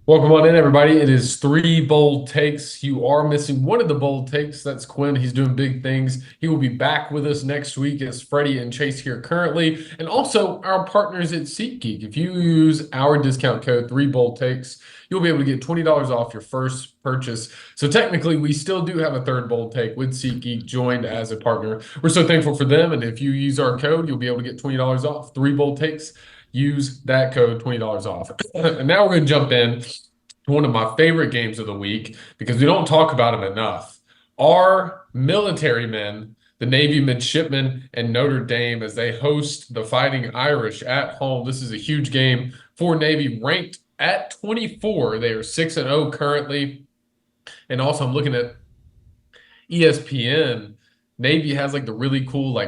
Welcome on in, everybody. It is three bold takes. You are missing one of the bold takes. That's Quinn. He's doing big things. He will be back with us next week as Freddie and Chase here currently. And also our partners at SeatGeek. If you use our discount code, three bold takes, you'll be able to get $20 off your first purchase. So technically, we still do have a third bold take with SeatGeek joined as a partner. We're so thankful for them. And if you use our code, you'll be able to get $20 off. Three bold takes. Use that code, $20 off. And now we're going to jump in to one of my favorite games of the week because we don't talk about them enough. Our military men, the Navy midshipmen, and Notre Dame as they host the Fighting Irish at home. This is a huge game for Navy, ranked at 24. They are 6-0 currently. And also, I'm looking at ESPN. Navy has like the really cool they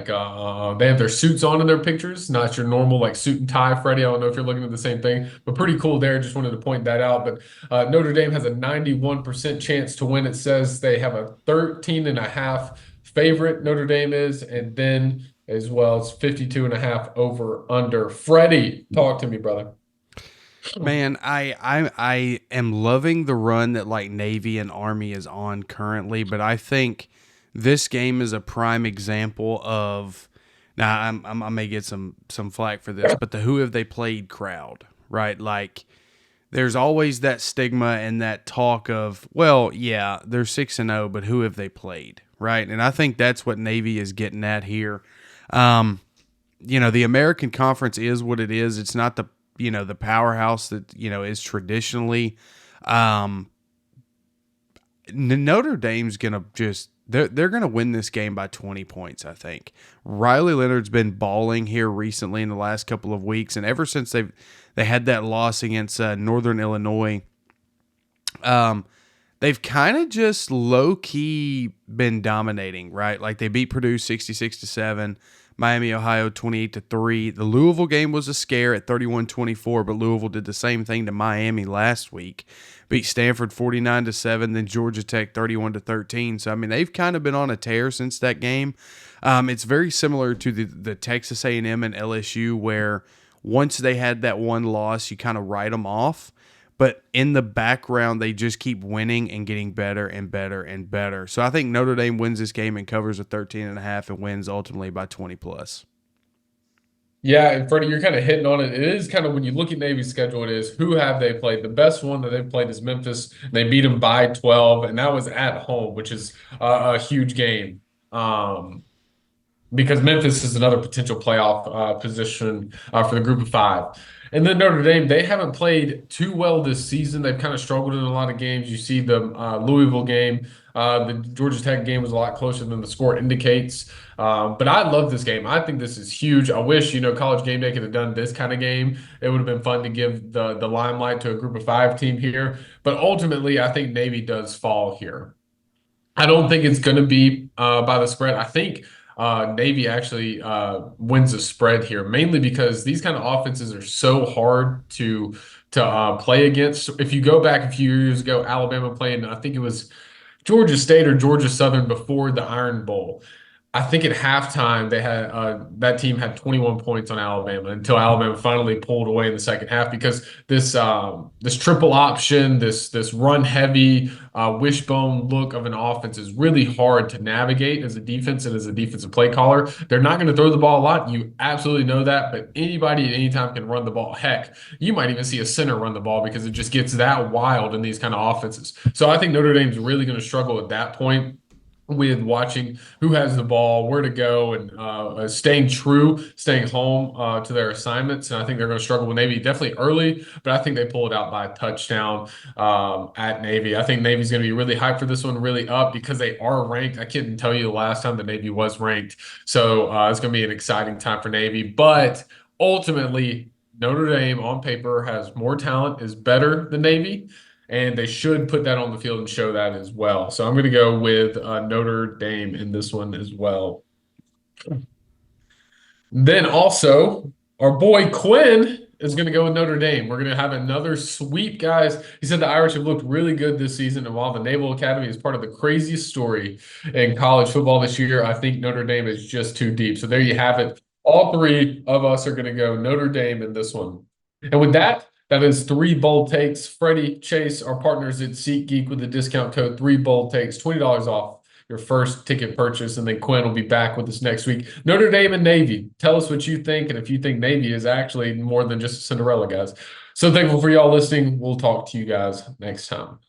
have their suits on in their pictures, not your normal like suit and tie. Freddie, I don't know if you're looking at the same thing, but pretty cool there. Just wanted to point that out. But Notre Dame has a 91% chance to win. It says they have a 13.5 favorite. Notre Dame is, and then as well it's 52.5 over under. Freddie, talk to me, brother. Man, I am loving the run that like Navy and Army is on currently, but I think this game is a prime example of now I may get some flack for this, but the who have they played crowd, right? Like there's always that stigma and that talk of, well, yeah, they're 6-0, but who have they played, right? And I think that's what Navy is getting at here. Um, the American Conference is what it is. It's not the powerhouse that is traditionally. Notre Dame's gonna just they're gonna win this game by 20 points. I think Riley Leonard's been balling here recently in the last couple of weeks, and ever since they had that loss against Northern Illinois, they've kind of just low key been dominating, right? Like they beat Purdue 66-7. Miami, Ohio 28-3. The Louisville game was a scare at 31-24, but Louisville did the same thing to Miami last week. Beat Stanford 49-7, then Georgia Tech 31-13. So I mean, they've kind of been on a tear since that game. It's very similar to the Texas A&M and LSU, where once they had that one loss, you kind of write them off. But in the background, they just keep winning and getting better and better and better. So I think Notre Dame wins this game and covers a 13.5 and wins ultimately by 20 plus. Yeah, and Freddie, you're kind of hitting on it. It is kind of when you look at Navy's schedule, it is who have they played? The best one that they've played is Memphis. They beat them by 12, and that was at home, which is a huge game. Because Memphis is another potential playoff position for the group of five. And then Notre Dame, they haven't played too well this season. They've kind of struggled in a lot of games. You see the Louisville game, the Georgia Tech game was a lot closer than the score indicates. But I love this game. I think this is huge. I wish, College Game Day could have done this kind of game. It would have been fun to give the limelight to a group of five team here. But ultimately, I think Navy does fall here. I don't think it's going to be by the spread. I think Navy actually wins the spread here, mainly because these kind of offenses are so hard to play against. If you go back a few years ago, Alabama playing, I think it was Georgia State or Georgia Southern before the Iron Bowl. I think at halftime they had that team had 21 points on Alabama until Alabama finally pulled away in the second half because this triple option, this run heavy wishbone look of an offense is really hard to navigate as a defense and as a defensive play caller. They're not going to throw the ball a lot. You absolutely know that, but anybody at any time can run the ball. Heck, you might even see a center run the ball because it just gets that wild in these kind of offenses. So I think Notre Dame's really going to struggle at that point with watching who has the ball, where to go, and staying true, staying home to their assignments. And I think they're going to struggle with Navy definitely early, but I think they pull it out by a touchdown at Navy. I think Navy's going to be really hyped for this one, really up because they are ranked. I couldn't tell you the last time the Navy was ranked. So it's going to be an exciting time for Navy. But ultimately, Notre Dame on paper has more talent, is better than Navy. And they should put that on the field and show that as well. So I'm going to go with Notre Dame in this one as well. Then also, our boy Quinn is going to go with Notre Dame. We're going to have another sweep, guys. He said the Irish have looked really good this season, and while the Naval Academy is part of the craziest story in college football this year, I think Notre Dame is just too deep. So there you have it. All three of us are going to go Notre Dame in this one. And with that, That is three bold takes. Freddie, Chase, our partners at SeatGeek with the discount code three bold takes, $20 off your first ticket purchase. And then Quinn will be back with us next week. Notre Dame and Navy. Tell us what you think and if you think Navy is actually more than just a Cinderella, guys. So thankful for y'all listening. We'll talk to you guys next time.